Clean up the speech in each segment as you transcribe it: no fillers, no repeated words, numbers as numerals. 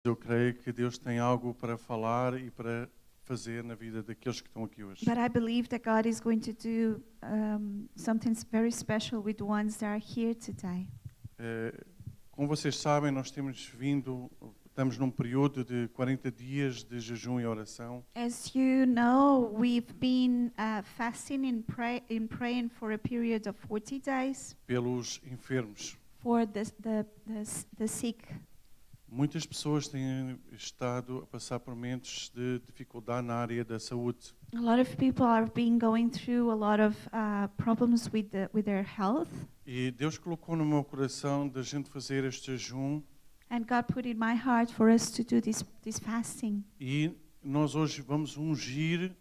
Eu creio que Deus tem algo para falar e para fazer na vida daqueles que estão aqui hoje. But I believe that God is going to do something very special with the ones that are here today. Como vocês sabem, estamos num período de 40 dias de jejum e oração. As you know, we've been fasting and praying for a period of 40 days Pelos enfermos. for the sick. Muitas pessoas têm estado a passar por momentos de dificuldade na área da saúde. A lot of people are going through a lot of problems with their health. E Deus colocou no meu coração da gente fazer este jejum. And God put in my heart for us to do this fasting. E nós hoje vamos ungir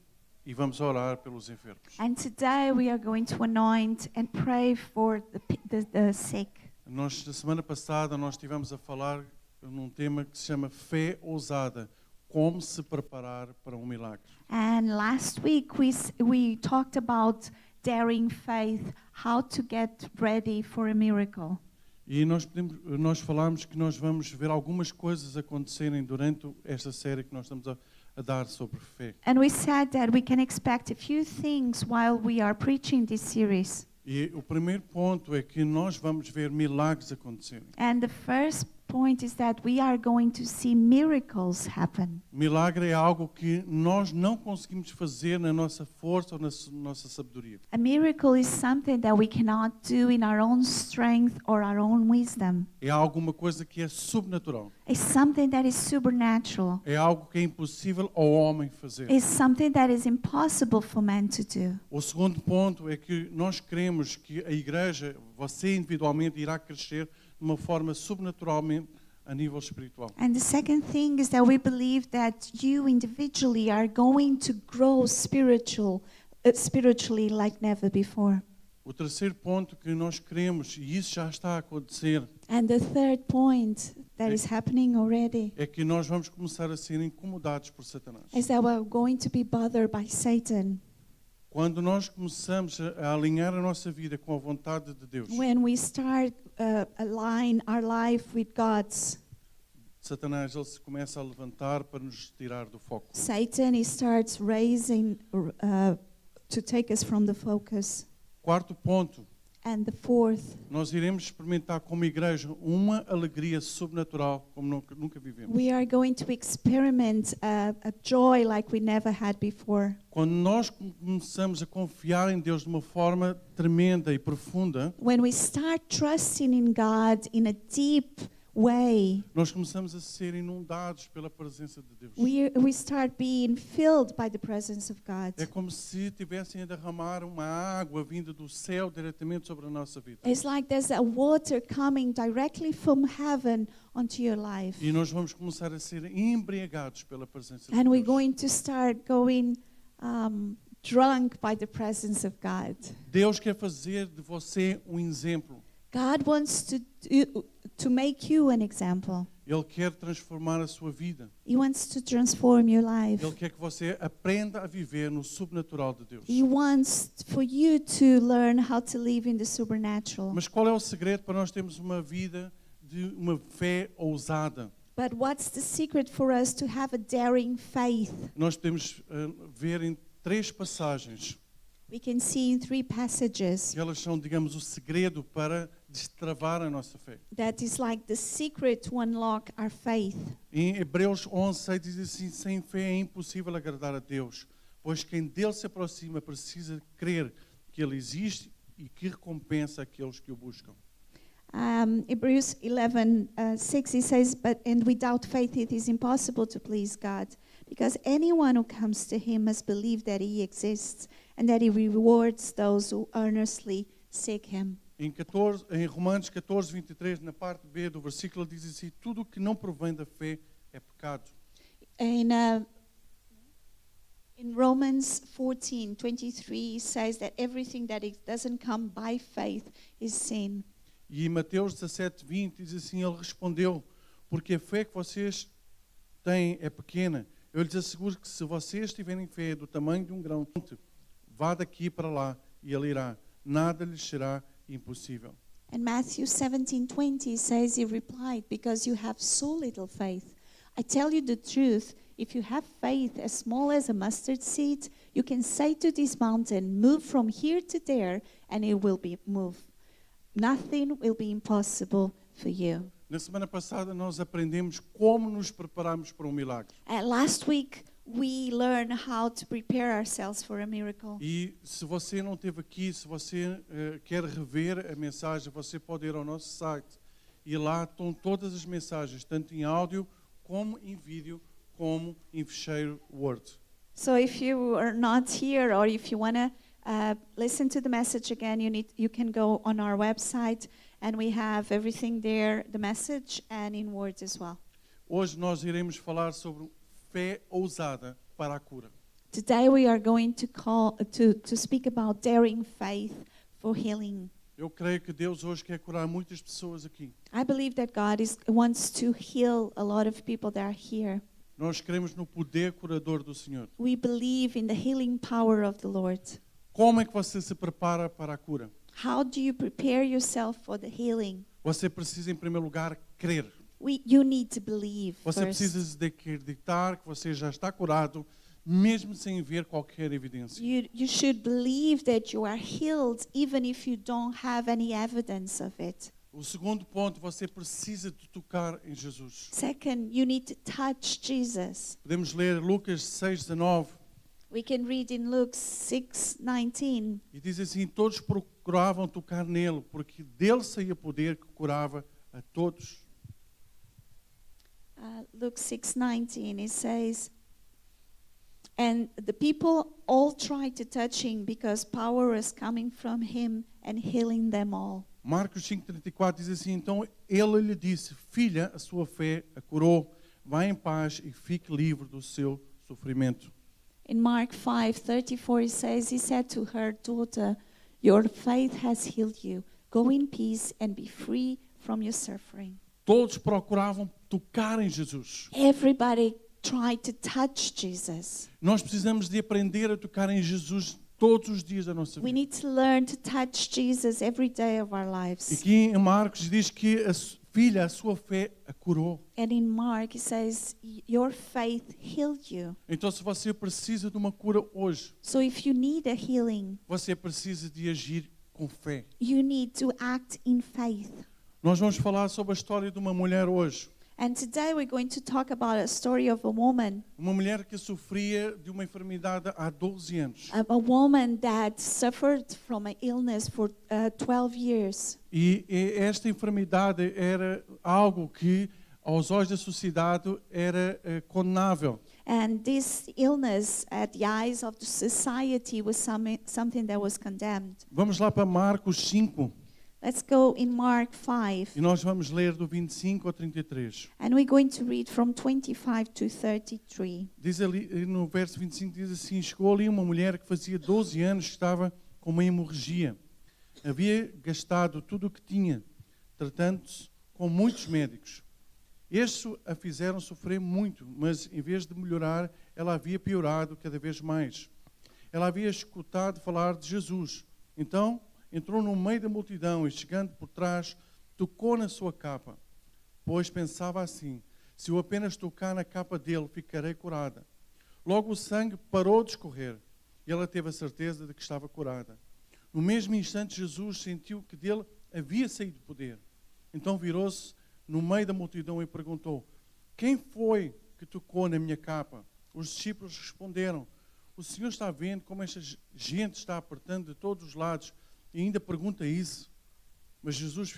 e vamos orar pelos enfermos. And today we are going to anoint and pray for the sick. Na semana passada nós estivemos a falar num tema que se chama fé ousada, como se preparar para um milagre. And last week we talked about daring faith, how to get ready for a miracle. E nós falámos que nós vamos ver algumas coisas acontecerem durante esta série que nós estamos a dar sobre fé. And we said that we can expect a few things while we are preaching this series. E o primeiro ponto é que nós vamos ver milagres acontecerem. And the first point is that we are going to see miracles happen. Milagre é algo que nós não conseguimos fazer na nossa força ou na nossa sabedoria. A miracle is something that we cannot do in our own strength or our own wisdom. É alguma coisa que é sobrenatural. It's something that is supernatural. É algo que é impossível ao homem fazer. It's something that is impossible for man to do. O segundo ponto é que nós queremos que a igreja, você individualmente, irá crescer de uma forma sobrenaturalmente a nível espiritual. And the second thing is that we believe that you individually are going to grow spiritually like never before. O terceiro ponto que nós queremos, e isso já está a acontecer, And the third point that is happening already é que nós vamos começar a ser incomodados por Satanás. is that we're going to be bothered by Satan. Quando nós começamos a alinhar a nossa vida com a vontade de Deus, When we start align our life with God's, Satanás ele se começa a levantar para nos tirar do foco. Satan he starts raising to take us from the focus. Quarto ponto, And the fourth, nós iremos experimentar como igreja uma alegria sobrenatural como nunca vivemos. we are going to experiment a joy like we never had before. Quando nós começamos a confiar em Deus de uma forma tremenda e profunda, When we start trusting in God in a deep way, nós começamos a ser inundados pela presença de Deus. we start being filled by the presence of God. É como se tivessem a derramar uma água vinda do céu diretamente sobre a nossa vida. It's like there's a water coming directly from heaven onto your life. E nós vamos começar a ser embriagados pela presença de And we're Deus. going to start going drunk by the presence of God. Deus quer fazer de você um exemplo. God wants to make you an example. Ele quer transformar a sua vida. He wants to transform your life. Ele quer que você aprenda a viver no sobrenatural de Deus. He wants for you to learn how to live in the supernatural. Mas qual é o segredo para nós termos uma vida de uma fé ousada? But what's the secret for us to have a daring faith? Nós podemos ver em 3 passagens. We can see in 3 passages Que elas são, digamos, o segredo para destravar a nossa fé. that is like the secret to unlock our faith. Em Hebreus 11:6 diz assim: sem fé é impossível agradar a Deus, pois quem dele se aproxima precisa crer que ele existe e que recompensa aqueles que o buscam. Hebrews 11:6 it says, and without faith it is impossible to please God, because anyone who comes to him must believe that he exists and that he rewards those who earnestly seek him. Em Romanos 14:23, na parte B do versículo, diz assim: tudo o que não provém da fé é pecado. In Romans 14:23 it says that everything that doesn't come by faith is sin. E em Mateus 17:20 diz assim: ele respondeu, porque a fé que vocês têm é pequena. Eu lhes asseguro que se vocês tiverem fé do tamanho de um grão, vá daqui para lá e ele irá. Nada lhes será impossível. And Matthew 17:20 says he replied, because you have so little faith. I tell you the truth, if you have faith as small as a mustard seed, you can say to this mountain, move from here to there, and it will be moved. Nothing will be impossible for you. Na semana passada nós aprendemos como nos prepararmos para um milagre. Last week, we learned how to prepare ourselves for a miracle. E se você não esteve aqui, se você quer rever a mensagem, você pode ir ao nosso site e lá estão todas as mensagens, tanto em áudio como em vídeo, como em ficheiro Word. So if you are not here or if you want to listen to the message again, you can go on our website and we have everything there, the message and in words as well. Hoje nós iremos falar sobre fé ousada para a cura. Today we are going to speak about daring faith for healing. Eu creio que Deus hoje quer curar muitas pessoas aqui. I believe that God wants to heal a lot of people that are here. Nós cremos no poder curador do Senhor. We believe in the healing power of the Lord. Como é que você se prepara para a cura? How do you prepare yourself for the healing? Você precisa, em primeiro lugar, crer. You need to believe Você first. precisa de acreditar que você já está curado, mesmo sem ver qualquer evidência. You should believe that you are healed even if you don't have any evidence of it. O segundo ponto, você precisa de tocar em Jesus. Second, you need to touch Jesus. Podemos ler Lucas 6:19 We can read in Luke 6:19. e diz assim: todos procuravam tocar nele, porque dele saía poder que curava a todos. Luke 6:19, it says, and the people all tried to touch him because power was coming from him and healing them all. Marcos 5:34 diz assim: então ele lhe disse: filha, a sua fé a curou, vá em paz e fique livre do seu sofrimento. In Mark 5:34 it says, he said to her, daughter, your faith has healed you. Go in peace and be free from your suffering. Todos procuravam tocar em Jesus. Everybody tried to touch Jesus. Nós precisamos de aprender a tocar em Jesus todos os dias da nossa We vida. need to learn to touch Jesus every day of our E lives. aqui em Marcos diz que a filha, a sua fé a curou. And in Mark it says, your faith healed you. Então, se você precisa de uma cura hoje, So if you need a healing, você precisa de agir com fé. you need to act in faith. Nós vamos falar sobre a história de uma mulher hoje. And today we're going to talk about a story of a woman, Uma mulher que sofria de uma enfermidade há 12 anos. a woman that suffered from an illness for 12 years. E esta enfermidade era algo que, aos olhos da sociedade, era condenável. And this illness, at the eyes of the society, was something that was condemned. Vamos lá para Marcos 5 Let's go in Mark 5, e nós vamos ler do 25 ao 33. and we're going to read from 25 to 33. Diz ali no verso 25, diz assim: chegou ali uma mulher que fazia 12 anos que estava com uma hemorragia. Havia gastado tudo o que tinha, tratando-se com muitos médicos. Estes a fizeram sofrer muito, mas em vez de melhorar, ela havia piorado cada vez mais. Ela havia escutado falar de Jesus. Então, entrou no meio da multidão e, chegando por trás, tocou na sua capa, pois pensava assim: se eu apenas tocar na capa dele, ficarei curada. Logo o sangue parou de escorrer e ela teve a certeza de que estava curada. No mesmo instante, Jesus sentiu que dele havia saído poder. Então virou-se no meio da multidão e perguntou: quem foi que tocou na minha capa? Os discípulos responderam: o Senhor está vendo como esta gente está apertando de todos os lados e ainda pergunta isso? Mas Jesus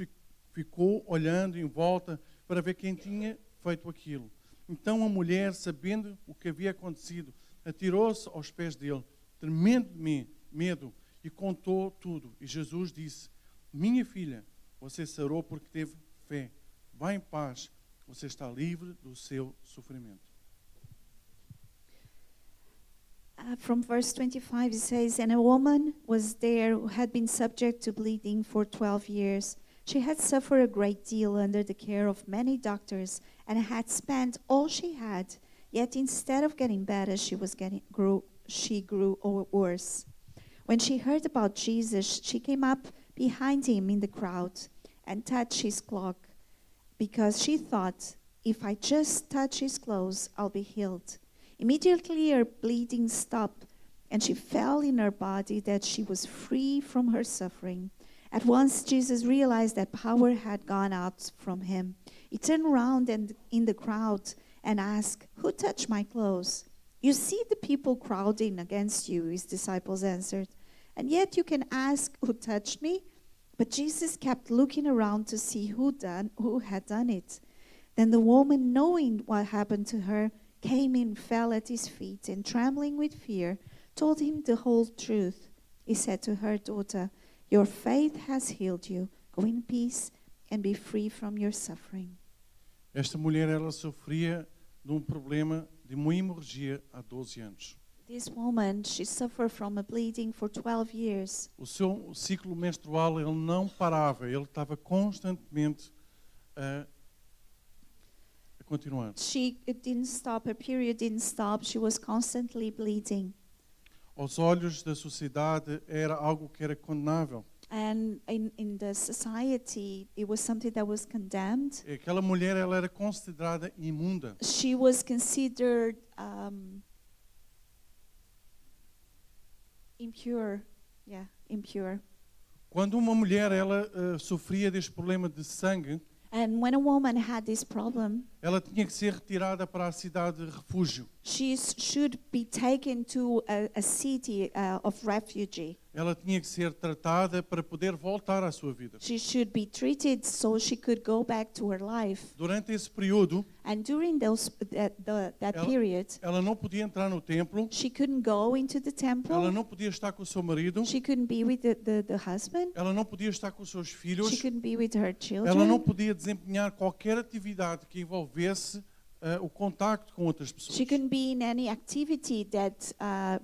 ficou olhando em volta para ver quem tinha feito aquilo. Então a mulher, sabendo o que havia acontecido, atirou-se aos pés dele, tremendo de medo, e contou tudo. E Jesus disse: minha filha, você sarou porque teve fé. Vá em paz, você está livre do seu sofrimento. From verse 25 it says, and a woman was there who had been subject to bleeding for 12 years. She had suffered a great deal under the care of many doctors and had spent all she had. Yet instead of getting better, she grew worse. When she heard about Jesus, she came up behind him in the crowd and touched his cloak, because she thought, if I just touch his clothes, I'll be healed. Immediately her bleeding stopped, and she felt in her body that she was free from her suffering. At once Jesus realized that power had gone out from him. He turned around and in the crowd and asked, "Who touched my clothes?" "You see the people crowding against you," his disciples answered. "And yet you can ask, 'Who touched me?'" But Jesus kept looking around to see who had done it. Then the woman, knowing what happened to her, came in, fell at his feet, and trembling with fear, told him the whole truth. He said to her, "Daughter, your faith has healed you. Go in peace and be free from your suffering." Esta mulher, ela sofria de problema de uma hemorragia há 12 anos. This woman, she suffered from a bleeding for 12 years. O seu ciclo menstrual, ele não parava, ele estava constantemente a continuar. It didn't stop, her period didn't stop, she was constantly bleeding. Aos olhos da sociedade era algo que era condenável. And in the society, it was something that was condemned. Aquela mulher, ela era considerada imunda. She was considered impure. Yeah, impure. Quando uma mulher, ela sofria deste problema de sangue, And when a woman had this problem, ela tinha que ser retirada para a cidade de refúgio. she should be taken to a city of refugee. Ela tinha que ser tratada para poder voltar à sua vida. She should be treated so she could go back to her life. Durante esse período, And during that period, ela não podia entrar no templo, she couldn't go into the ela temple. não podia estar com o seu marido, She couldn't be with the husband. ela não podia estar com os seus She filhos, couldn't be with her ela não children. podia desempenhar qualquer atividade que envolvesse o contacto com outras pessoas. She couldn't be in any activity that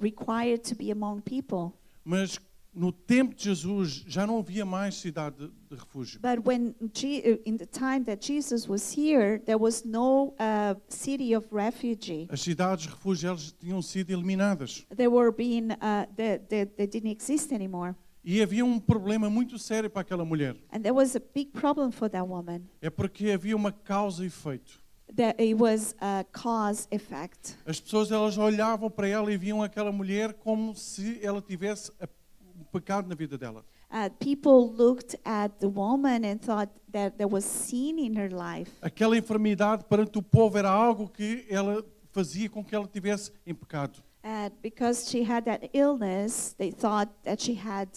required to be among people. Mas no tempo de Jesus já não havia mais cidade de refúgio. But in the time that Jesus was here, there was no city of refugee. As cidades de refúgio, elas tinham sido eliminadas. They were being, they didn't exist anymore. E havia problema muito sério para aquela mulher. And there was a big problem for that woman. É porque havia uma causa e efeito. That it was a cause effect. As pessoas, elas olhavam para ela e viam aquela mulher como se ela tivesse um pecado na vida dela. People looked at the woman and thought that there was sin in her life. Aquela enfermidade perante o povo era algo que ela fazia com que ela tivesse em pecado. Because she had that illness, they thought that she had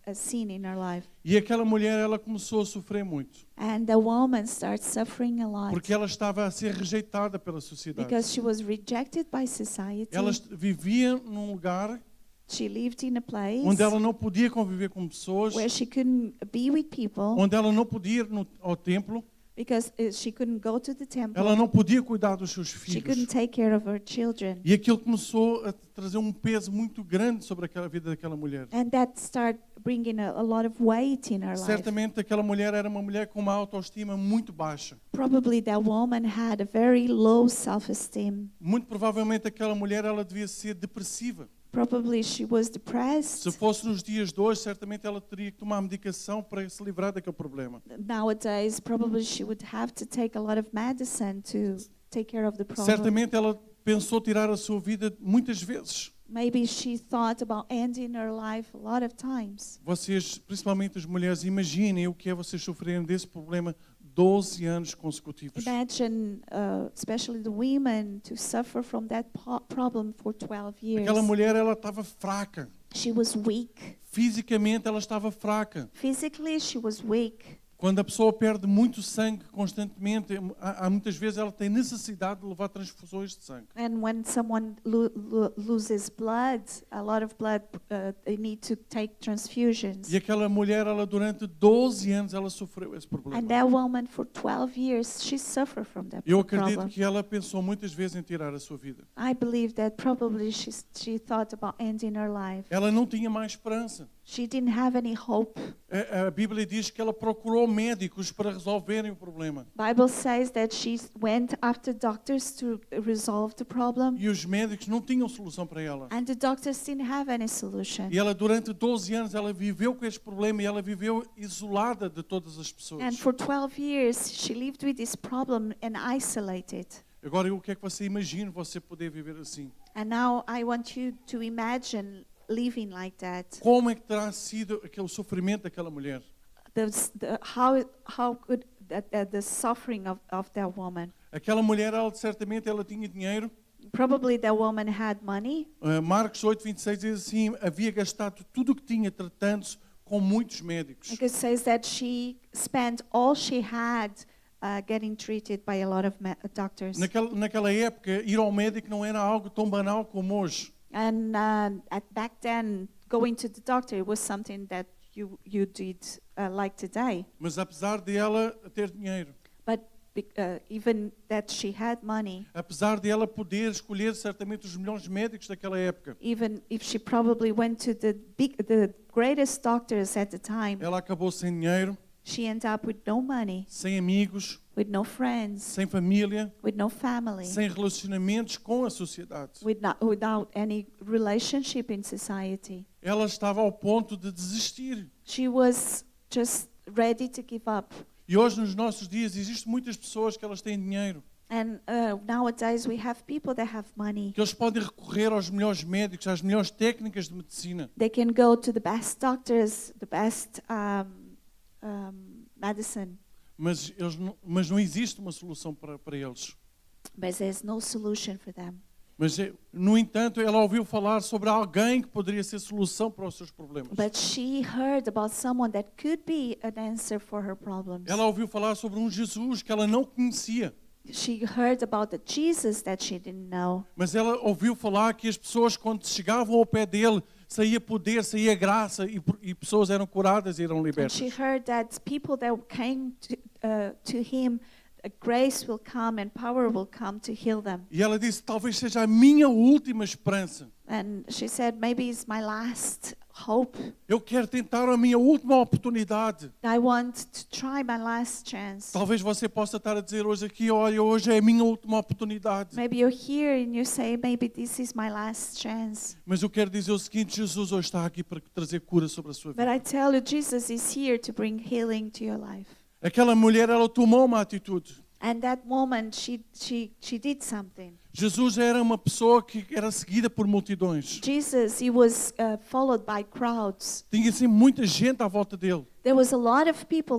a sin in her life. E aquela mulher, ela começou a sofrer muito. And the woman started suffering a lot. Porque ela estava a ser rejeitada pela sociedade. Because she was rejected by society. Ela vivia num lugar She lived in a place onde ela não podia conviver com pessoas, where she couldn't be with people onde ela não podia ir ao templo, because she couldn't go to the temple. ela não podia cuidar dos seus She filhos. couldn't take care of her children. E aquilo começou a trazer um peso muito grande sobre aquela vida daquela mulher. And that started bringing a lot of weight in her life. Certamente aquela mulher era uma mulher com uma autoestima muito baixa. Probably that woman had a very low self-esteem. Muito provavelmente aquela mulher, ela devia ser depressiva. Probably she was depressed. Se fosse nos dias de hoje, certamente ela teria que tomar medicação para se livrar daquele problema. Nowadays, probably she would have to take a lot of medicine to take care of the problem. Certamente ela pensou tirar a sua vida muitas vezes. Maybe she thought about ending her life a lot of times. Vocês, principalmente as mulheres, imaginem o que é vocês sofrerem desse problema 12 anos consecutivos. Imagine, especially the women, to suffer from that problem for 12 years. Aquela mulher, ela estava fraca. She was weak. Fisicamente, ela estava fraca. Physically, she was weak. Quando a pessoa perde muito sangue constantemente, há muitas vezes ela tem necessidade de levar transfusões de sangue. And when someone loses blood, a lot of blood, they need to take transfusions. E aquela mulher, ela durante 12 anos, ela sofreu esse problema. And that woman, for 12 years, she suffered from that Eu acredito problem. que ela pensou muitas vezes em tirar a sua vida. I believe that probably she thought about ending her life. Ela não tinha mais esperança. She didn't have any hope. A Bíblia diz que ela procurou médicos para resolverem o problema. Bible says that she went after doctors to resolve the problem, E os médicos não tinham solução para ela. and the doctors didn't have any solution. E ela, durante 12 anos, ela viveu com este problema e ela viveu isolada de todas as pessoas. And for 12 years, she lived with this problem and isolated. Agora, o que é que você imagina você poder viver assim? And now I want you to imagine living like that. Como é que terá sido aquele sofrimento daquela mulher? How could the suffering of that woman? Aquela mulher, certamente, ela tinha dinheiro. Probably that woman had money. Marcos 8:26 diz assim, havia gastado tudo o que tinha tratando-se com muitos médicos. Because it says that she spent all she had getting treated by a lot of doctors. Naquela época, ir ao médico não era algo tão banal como hoje. And back then, going to the doctor was something that you did like today. Mas apesar de ela ter dinheiro, But even that she had money, apesar de ela poder escolher certamente os melhores médicos daquela época, even if she probably went to the greatest doctors at the time, ela acabou sem dinheiro, she ended up with no money, sem amigos, with no friends, sem família, with no family, sem relacionamentos com a sociedade. without any relationship in society. Ela estava ao ponto de desistir. She was just ready to give up. E hoje, nos nossos dias, existem muitas pessoas que elas têm dinheiro, And nowadays we have people that have money. que eles podem recorrer aos melhores médicos, às melhores técnicas de medicina. They can go to the best doctors, the best medicine, Mas não existe uma solução para eles. but there's no solution for them. Mas, no entanto, ela ouviu falar sobre alguém que poderia ser solução para os seus problemas. But she heard about someone that could be an answer for her problems. Ela ouviu falar sobre um Jesus que ela não conhecia. She heard about the Jesus that she didn't know. Mas ela ouviu falar que as pessoas, quando chegavam ao pé dele, saía poder, saía graça e pessoas eram curadas e eram And libertas. she heard that people that came to him, grace will come and power will come to heal them. E ela disse, talvez seja a minha última esperança. And she said, maybe it's my last hope. Eu quero tentar a minha última oportunidade. I want to try my last chance. Talvez você possa estar a dizer hoje aqui, olha, hoje é a minha última oportunidade. Maybe you're here and you say, maybe this is my last chance. Mas eu quero dizer o seguinte, Jesus hoje está aqui para trazer cura sobre a sua But vida. I tell you, Jesus is here to bring healing to your life. Aquela mulher, ela tomou uma atitude. And that woman, she did something. Jesus era uma pessoa que era seguida por multidões. Jesus, he was followed by crowds. Tinha assim muita gente à volta dele. There was a lot of people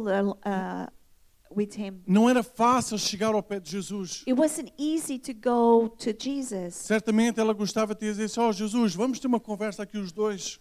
with him. Não era fácil chegar ao pé de Jesus. It wasn't easy to go to Jesus. Certamente ela gostava de dizer assim, Jesus, vamos ter uma conversa aqui os dois.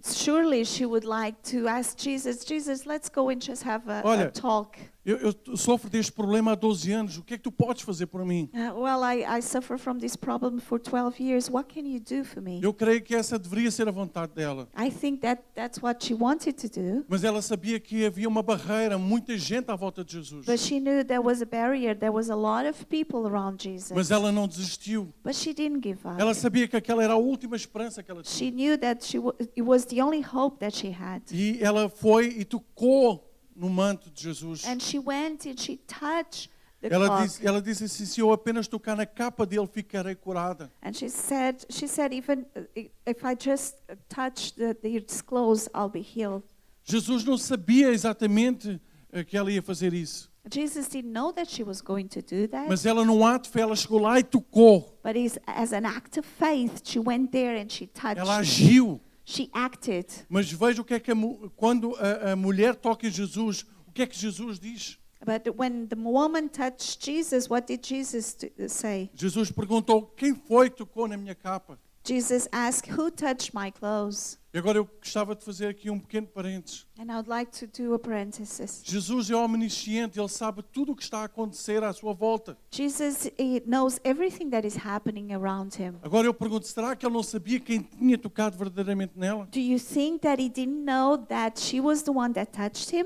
Surely she would like to ask Jesus, let's go and just have a Olha, talk. Eu sofro deste problema há 12 anos. O que é que tu podes fazer por mim? Well, I suffer from this problem for 12 years. What can you do for me? Eu creio que essa deveria ser a vontade dela. I think that's what she wanted to do. Mas ela sabia que havia uma barreira, muita gente à volta de Jesus. But she knew there was a barrier. There was a lot of people around Jesus. Mas ela não desistiu. But she didn't give up. Ela sabia que aquela era a última esperança que ela tinha. She knew that it was the only hope that she had. E ela foi e tocou no manto de Jesus. And she went and she touched the Ela cloth. disse assim, se eu apenas tocar na capa dele, ficarei curada. And she said, even if I just touch his clothes, I'll be healed. Jesus não sabia exatamente que ela ia fazer isso. Jesus didn't know that she was going to do that. Mas ela, num ato de fé, ela chegou lá e tocou. But as an act of faith, she went there and she touched. Ela agiu. She acted. Mas veja o que é que quando a mulher toca em Jesus, o que é que Jesus diz? But when the woman touched Jesus, what did Jesus say? Jesus perguntou, quem foi que tocou na minha capa? Jesus asked, who touched my clothes? E agora eu gostava de fazer aqui um pequeno parênteses. And I would like to do a parenthesis. Jesus é omnisciente, ele sabe tudo o que está a acontecer à sua volta. Jesus, he knows everything that is happening around him. Agora eu pergunto, será que ele não sabia quem tinha tocado verdadeiramente nela? Do you think that he didn't know that she was the one that touched him?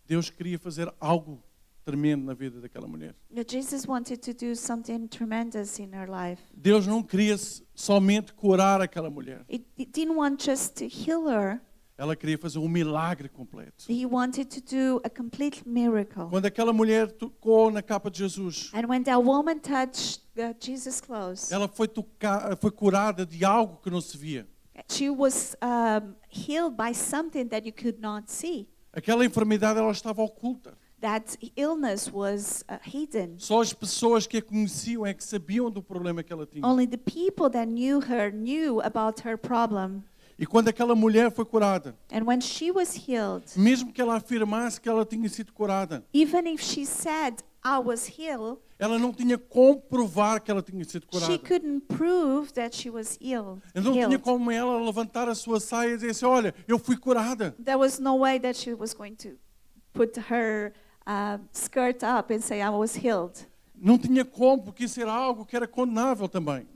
Deus queria fazer algo tremendo na vida daquela mulher. Jesus wanted to do something tremendous in her life. Deus não queria somente curar aquela mulher. He didn't want just to heal her. Ela queria fazer um milagre completo. He wanted to do a complete miracle. Quando aquela mulher tocou na capa de Jesus, And when that woman touched Jesus' clothes, ela foi curada de algo que não se via. she was healed by something that you could not see. Aquela enfermidade ela estava oculta. That illness was hidden. Só as pessoas que a conheciam é que sabiam do problema que ela tinha. Only the people that knew her knew about her problem. E quando aquela mulher foi curada, And when she was healed, mesmo que ela afirmasse que ela tinha sido curada, even if she said, I was healed, ela não tinha como provar que ela tinha sido curada. she couldn't prove that she was healed. Não tinha como ela levantar a sua saia e dizer assim, olha, eu fui curada. There was no way that she was going to put her skirt up and say, I was healed. Não tinha como, porque isso era algo que era condenável também.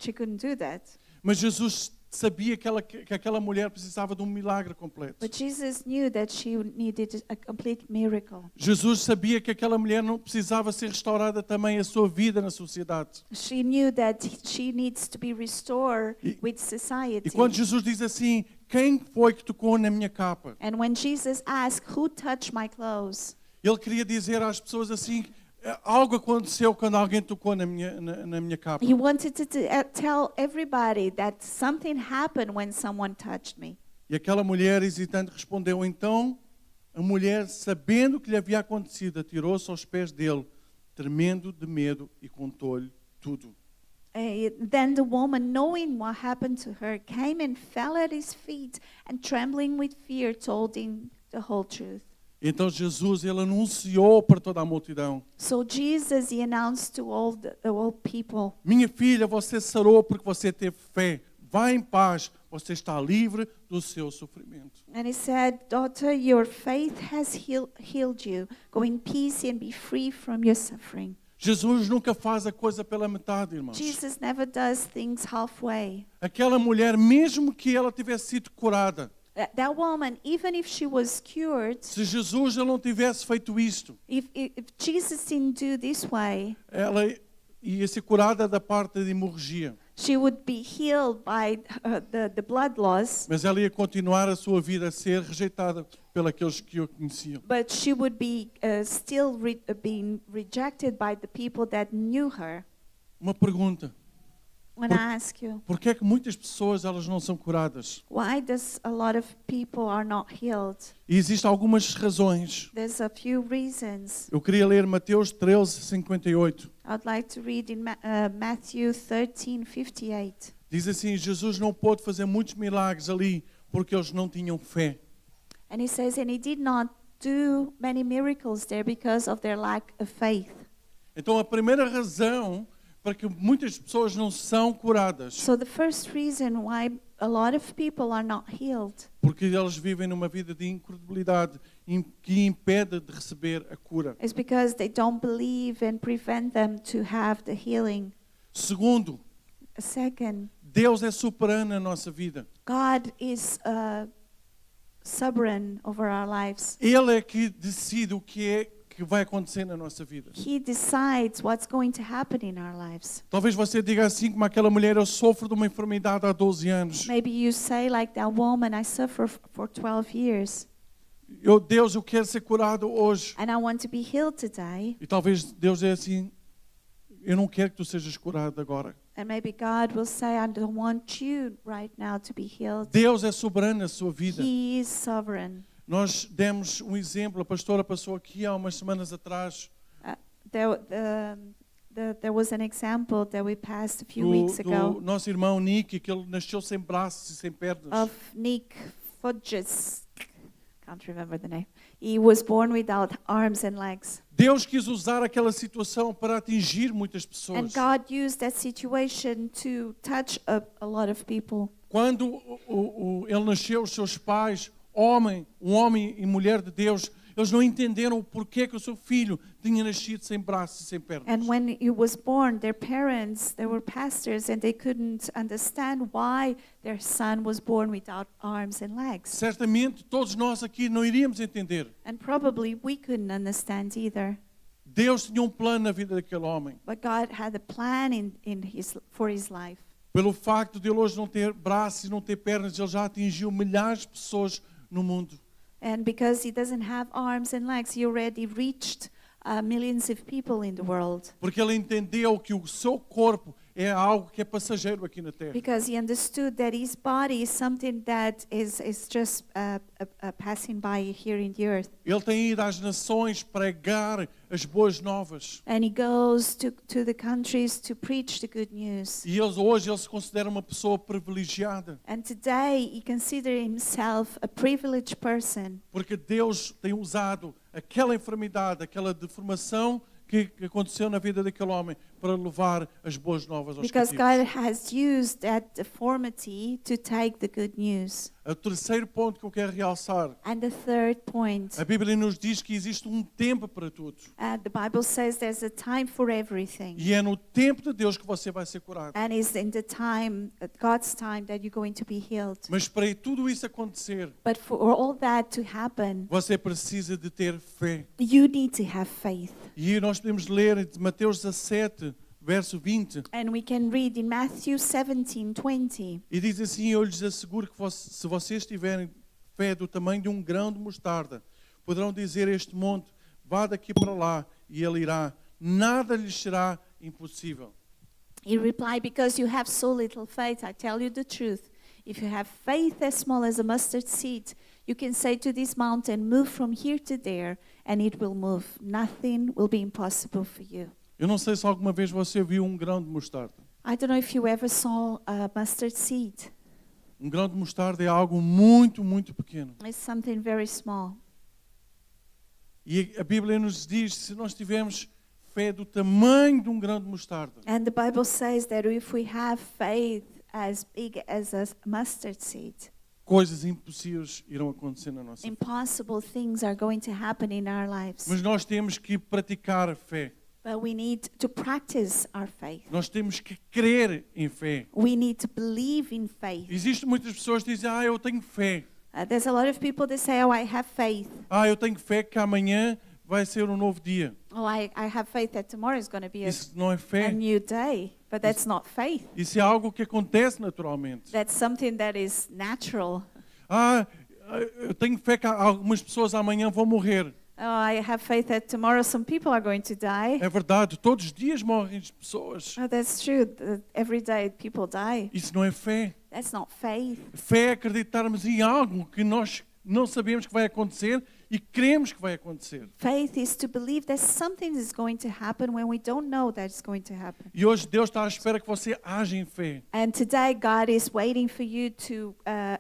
She couldn't do that. Mas Jesus sabia que aquela mulher precisava de um milagre completo. But Jesus knew that she needed a complete miracle. Jesus sabia que aquela mulher não precisava ser restaurada também a sua vida na sociedade. She knew that she needs to be restored with society. E quando Jesus diz assim, quem foi que tocou na minha capa? And when Jesus asked, who touched my clothes? Ele queria dizer às pessoas assim, algo aconteceu quando alguém tocou na minha capa. He wanted to tell everybody that something happened when someone touched me. E aquela mulher hesitante respondeu, então a mulher, sabendo o que lhe havia acontecido, atirou-se aos pés dele, tremendo de medo, e contou-lhe tudo. Then the woman, knowing what happened to her, came and fell at his feet, and trembling with fear told him the whole truth. Então Jesus, ele anunciou para toda a multidão. So Jesus, he announced to all people, Minha filha, você sarou porque você teve fé. Vá em paz, você está livre do seu sofrimento. and he said, daughter, your faith has healed you. Go in peace and be free from your suffering. Jesus nunca faz a coisa pela metade, irmãos. Jesus never does things halfway. Aquela mulher, mesmo que ela tivesse sido curada, That woman, even if she was cured, se Jesus ele não tivesse feito isto, if Jesus didn't do this way, ela ia ser curada da parte de hemorragia. she would be healed by the blood loss, Mas ela ia continuar a sua vida a ser rejeitada pelos que o conheciam. but she would be still being rejected by the people that knew her. Uma pergunta. When I ask you, Por que é que muitas pessoas elas não são curadas? why does a lot of people are not healed? E existem algumas razões. There's a few reasons. Eu queria ler Mateus 13:58. I'd like to read in Matthew 13:58. Diz assim, Jesus não pôde fazer muitos milagres ali porque eles não tinham fé. And he says, and he did not do many miracles there because of their lack of faith. Então a primeira razão para que muitas pessoas não são curadas, So the first reason why a lot of people are not healed porque eles vivem numa vida de incredulidade que impede de receber a cura. is because they don't believe and prevent them to have the healing. Segundo, Second, Deus é soberano na nossa vida. God is sovereign over our lives. Ele é que decide o que é que vai acontecer na nossa vida. He decides what's going to happen in our lives. Talvez você diga assim como aquela mulher, eu sofro de uma enfermidade há 12 anos. Maybe you say like that woman, I suffer for 12 years Deus, eu quero ser curado hoje. and I want to be healed today. E talvez Deus é assim, eu não quero que tu sejas curado agora. And maybe God will say, I don't want you right now to be healed. Deus é soberano na sua vida. He is sovereign. Nós demos um exemplo, a pastora passou aqui há umas semanas atrás There was an example that we passed a few weeks do ago nosso irmão Nick, que ele nasceu sem braços e sem pernas. of Nick Fudges. Can't remember the name. He was born without arms and legs. Deus quis usar aquela situação para atingir muitas And pessoas. God used that situation to touch a lot of people. Quando ele nasceu, os seus pais, um homem e mulher de Deus, eles não entenderam o porquê que o seu filho tinha nascido sem braços e sem pernas. And when he was born, their parents, they were pastors, and they couldn't understand why their son was born without arms and legs. Certamente todos nós aqui não iríamos entender. And probably we couldn't understand either. Deus tinha um plano na vida daquele homem. But God had a plan for his life. Pelo facto de ele hoje não ter braços e não ter pernas, ele já atingiu milhares de pessoas no mundo. And because he doesn't have arms and legs, he already reached millions of people in the world. Porque ele entendeu que o seu corpo é algo que é passageiro aqui na Terra. Because he understood that his body is something that is just passing by here in the earth. Ele tem ido às nações pregar as boas novas. And he goes to the countries to preach the good news. E hoje ele se considera uma pessoa privilegiada. And today he considers himself a privileged person. Porque Deus tem usado aquela enfermidade, aquela deformação que aconteceu na vida daquele homem para levar as boas novas aos Because cativos. God has used that deformity to take the good news. O terceiro ponto que eu quero realçar, And the third point, a Bíblia nos diz que existe um tempo para tudo. the Bible says there's a time for everything. E é no tempo de Deus que você vai ser curado. And it's in the time, God's time, that you're going to be healed. Mas para tudo isso acontecer, But for all that to happen, você precisa de ter fé. you need to have faith. E nós podemos ler de Mateus 17, verso 20, And we can read in Matthew 17:20. e diz assim: eu lhes asseguro que se vocês tiverem fé do tamanho de um grão de mostarda, poderão dizer a este monte, vá daqui para lá, e ele irá. Nada lhes será impossível. He replied, because you have so little faith, I tell you the truth. If you have faith as small as a mustard seed, you can say to this mountain, move from here to there, and it will move. Nothing will be impossible for you. Eu não sei se alguma vez você viu um grão de mostarda. I don't know if you ever saw a mustard seed. Um grão de mostarda é algo muito, muito pequeno. It's something very small. E a Bíblia nos diz, se nós tivermos fé do tamanho de um grão de mostarda, And the Bible says that if we have faith as big as a mustard seed, coisas impossíveis irão acontecer na nossa vida. impossible things are going to happen in our lives. Mas nós temos que praticar a fé. But we need to practice our faith. Nós temos que crer em fé. We need to believe in faith. Existem muitas pessoas que dizem, eu tenho fé. There's a lot of people that say, oh, I have faith. Eu tenho fé que amanhã vai ser um novo dia. Oh, I have faith that tomorrow is going to be Isso não é a fé. new day. But that's not faith. Isso é algo que acontece naturalmente. That's something that is natural. Eu tenho fé que algumas pessoas amanhã vão morrer. Oh, I have faith that tomorrow some people are going to die. É verdade, todos os dias morrem as pessoas. Oh, that's true. Every day people die. Isso não é fé. That's not faith. Fé é acreditarmos em algo que nós não sabemos que vai acontecer e queremos que vai acontecer. Faith is to believe that something is going to happen when we don't know that it's going to happen. E hoje Deus está à espera que você haja em fé. And today God is waiting for you to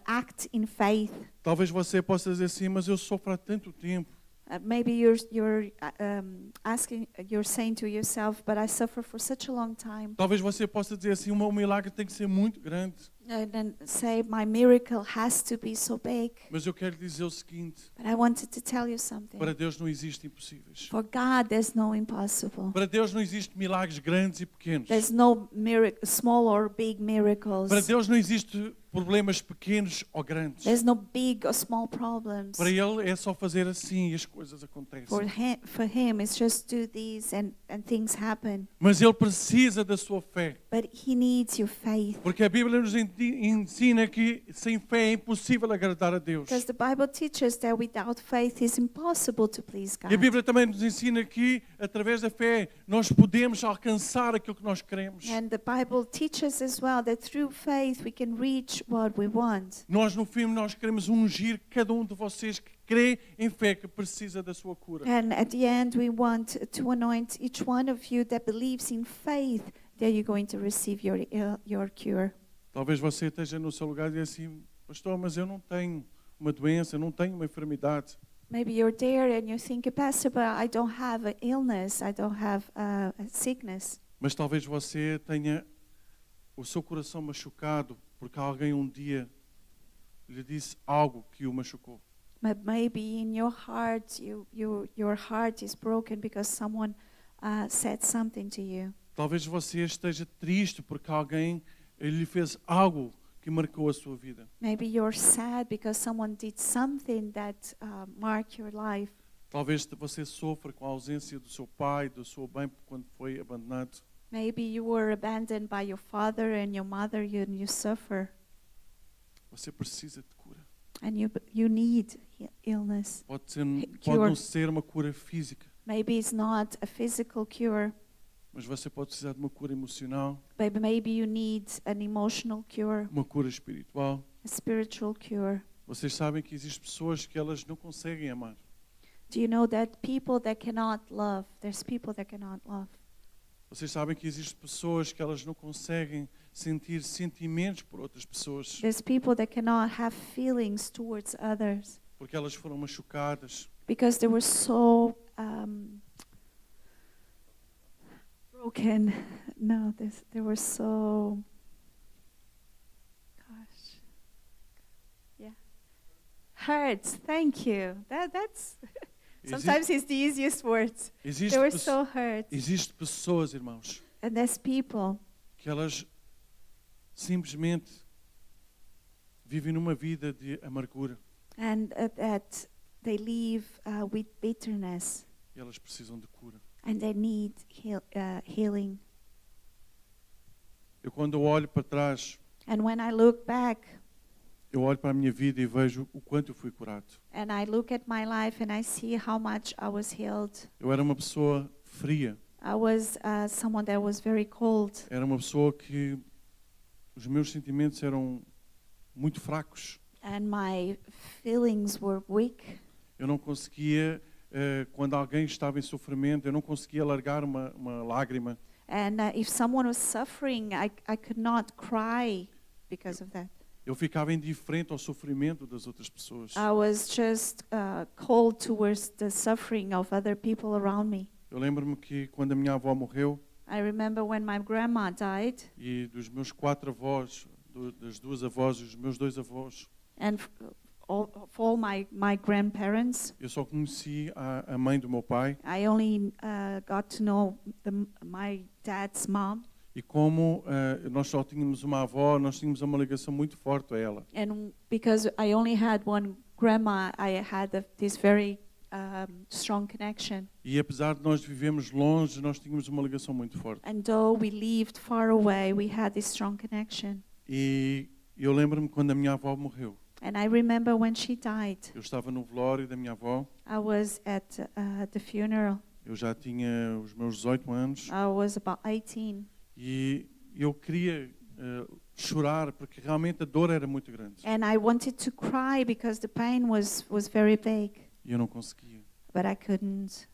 act in faith. Talvez você possa dizer assim, mas eu sofro há tanto tempo. Maybe you're saying to yourself, but I suffer for such a long time. Talvez você possa dizer assim, o milagre tem que ser muito grande. And then say, my miracle has to be so big. Mas eu quero dizer o seguinte, But I wanted to tell you something. para Deus não existem impossíveis. For God, there's no impossible. Para Deus não existem milagres grandes e pequenos. There's no small or big miracles. Para Deus não existem problemas pequenos ou grandes. There's no big or small problems. Para Ele é só fazer assim e as coisas acontecem. For him, it's just do these and things happen. Mas Ele precisa da sua fé. But he needs your faith. Porque a Bíblia nos ensina que sem fé é impossível agradar a Deus. Because the Bible teaches that without faith it's impossible to please God. E a Bíblia também nos ensina que através da fé nós podemos alcançar aquilo que nós queremos. And the Bible teaches as well that through faith we can reach what we want. Nós no fim nós queremos ungir cada um de vocês que crê em fé que precisa da sua cura. And at the end we want to anoint each one of you that believes in faith that you're going to receive your cure. Talvez você esteja no seu lugar e diga assim, pastor, mas eu não tenho uma doença, eu não tenho uma enfermidade. Maybe you're there and you think, Pastor, but I don't have an illness, I don't have a sickness. Mas talvez você tenha o seu coração machucado porque alguém um dia lhe disse algo que o machucou. But maybe in your heart, your heart is broken because someone said something to you. Talvez você esteja triste porque alguém lhe fez algo que marcou a sua vida. Maybe you're sad because someone did something that marked your life. Talvez você sofra com a ausência do seu pai, da sua mãe quando foi abandonado. Maybe you were abandoned by your father and your mother, and you suffer, Você precisa de cura. and you need illness. Pode Cure. não ser uma cura física, Maybe it's not a physical cure, mas você pode precisar de uma cura emocional, but maybe you need an emotional cure, uma cura espiritual. a spiritual cure. Vocês sabem que existem pessoas que elas não conseguem amar. Do you know that people that cannot love, there's people that cannot love. Vocês sabem que existem pessoas que elas não conseguem sentir sentimentos por outras pessoas, There's people that cannot have feelings towards others porque elas foram machucadas, because they were so broken. No, they were so, gosh, yeah, hurt. Thank you. That's sometimes it's the easiest words. They were so hurt. Existem pessoas, irmãos, And there's people que elas simplesmente vivem numa vida de amargura and that they live with bitterness e elas precisam de cura. and they need healing. Eu quando olho para trás, And when I look back eu olho para a minha vida e vejo o quanto eu fui curado. and I look at my life and I see how much I was healed. Eu era uma pessoa fria, I was someone that was very cold, era uma pessoa que os meus sentimentos eram muito fracos. and my feelings were weak. Eu não conseguia, quando alguém estava em sofrimento, eu não conseguia largar uma lágrima. And if someone was suffering, I could not cry because of that. Eu ficava indiferente ao sofrimento das outras pessoas. I was just cold towards the suffering of other people around me. Eu lembro-me que quando a minha avó morreu, I remember when my grandma died, e dos meus 4 avós, das 2 avós e dos meus 2 avós, and of all my grandparents, eu só conheci a mãe do meu pai. I only got to know my dad's mom. E como nós só tínhamos uma avó, nós tínhamos uma ligação muito forte a ela. And because I only had one grandma, I had this very strong connection. E apesar de nós vivermos longe, nós tínhamos uma ligação muito forte. And though we lived far away, we had this strong connection. E eu lembro-me quando a minha avó morreu. And I remember when she died, Eu estava no velório da minha avó. I was at the funeral. Eu já tinha os meus 18 anos. I was about 18. E eu queria chorar porque realmente a dor era muito grande. And I wanted to cry because the pain was very big, E eu não conseguia. but I couldn't.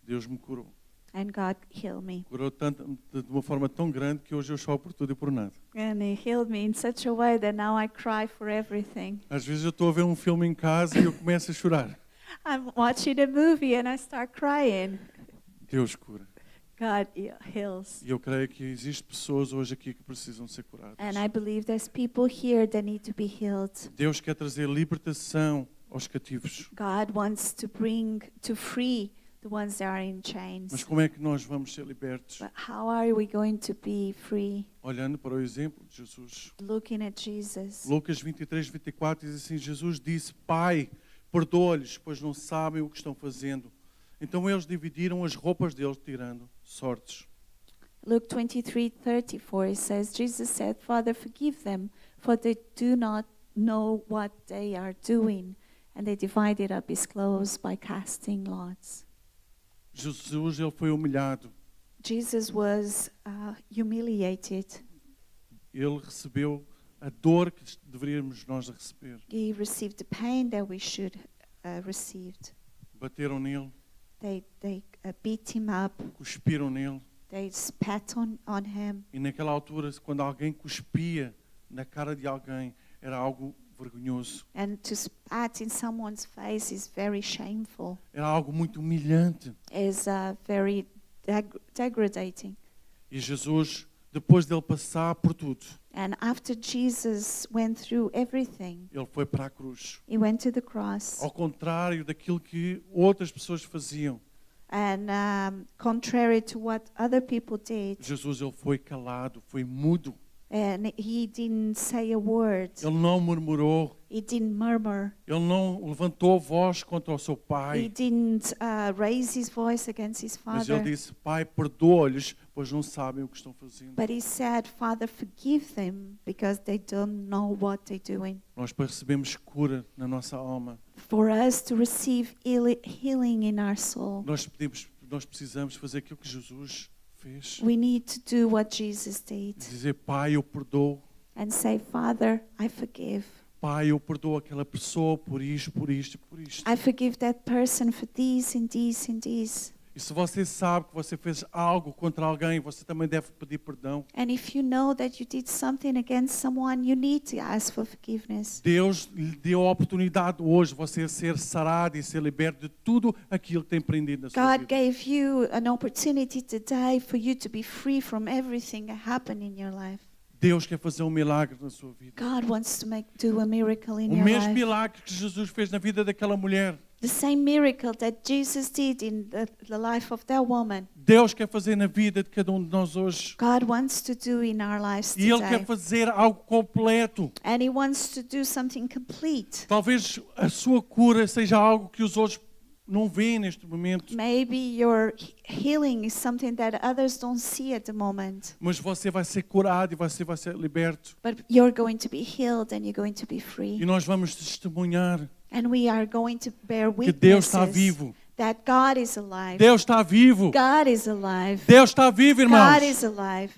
Deus me curou. And God healed me. Curou tanto, de uma forma tão grande que hoje eu choro por tudo e por nada. And He healed me in such a way that now I cry for everything. Às vezes eu estou a ver um filme em casa e eu começo a chorar. I'm watching a movie and I start crying. Deus cura. God heals. E eu creio que existem pessoas hoje aqui que precisam ser curadas. And I believe there's people here that need to be healed. Deus quer trazer libertação aos cativos. God wants to free the ones that are in chains. Mas como é que nós vamos ser libertos? But how are we going to be free? Olhando para o exemplo de Jesus. Looking at Jesus. Lucas 23:24 diz assim: Jesus disse: Pai, perdoa-lhes, pois não sabem o que estão fazendo. Então eles dividiram as roupas deles, tirando sortes. Luke 23:34 it says, Jesus said, Father, forgive them, for they do not know what they are doing. And they divided up his clothes by casting lots. Jesus, ele foi humilhado. Jesus was humiliated. Ele recebeu a dor que deveríamos nós receber. He received the pain that we should received. Bateram nele, They beat him up. cuspiram nele. They spat on him. E naquela altura, quando alguém cuspia na cara de alguém, era algo vergonhoso. And to spat in someone's face is very shameful. Era algo muito humilhante. Is very degrading. E Jesus, depois dele passar por tudo, And after Jesus went through everything, ele foi para a cruz. he went to the cross. Ao contrário daquilo que outras pessoas faziam, And contrary to what other people did, Jesus ele foi calado, foi mudo. And he didn't say a word. Ele não murmurou. He didn't murmur. Ele não levantou a voz contra o seu He pai. didn't raise his voice against his Mas ele father. disse, Pai, perdoa-lhes, pois não sabem o que estão fazendo. But he said, Father, forgive them because they don't know what they're doing. Nós recebemos cura na nossa alma. For us to receive healing in our soul, Nós precisamos fazer aquilo que Jesus fez. we need to do what Jesus did Dizer, Pai, eu perdoo. and say, Father, I forgive. Pai, eu perdoo aquela pessoa por isto, por isto e por isto. I forgive that person for this and this and this. E se você sabe que você fez algo contra alguém, você também deve pedir perdão. And if you know that you did something against someone, you need to ask for forgiveness. Deus lhe deu a oportunidade hoje você ser sarado e ser liberto de tudo aquilo que tem prendido na sua God vida. gave you an opportunity today for you to be free from everything that happened in your life. Deus quer fazer um milagre na sua vida. God wants to do a miracle in O your mesmo life. milagre que Jesus fez na vida daquela mulher, The same miracle that Jesus did in the life of that woman, Deus quer fazer na vida de cada um de nós hoje. God wants to do in our lives E Ele today. quer fazer algo completo. And He wants to do something complete. Talvez a sua cura seja algo que os outros não veem neste momento. Maybe your healing is something that others don't see at the moment. Mas você vai ser curado e você vai ser liberto. But you're going to be healed and you're going to be E free. nós vamos testemunhar And we are going to bear que Deus está witnesses vivo. that God is alive. Deus está vivo. God is alive. Deus está vivo, irmãos. God is alive.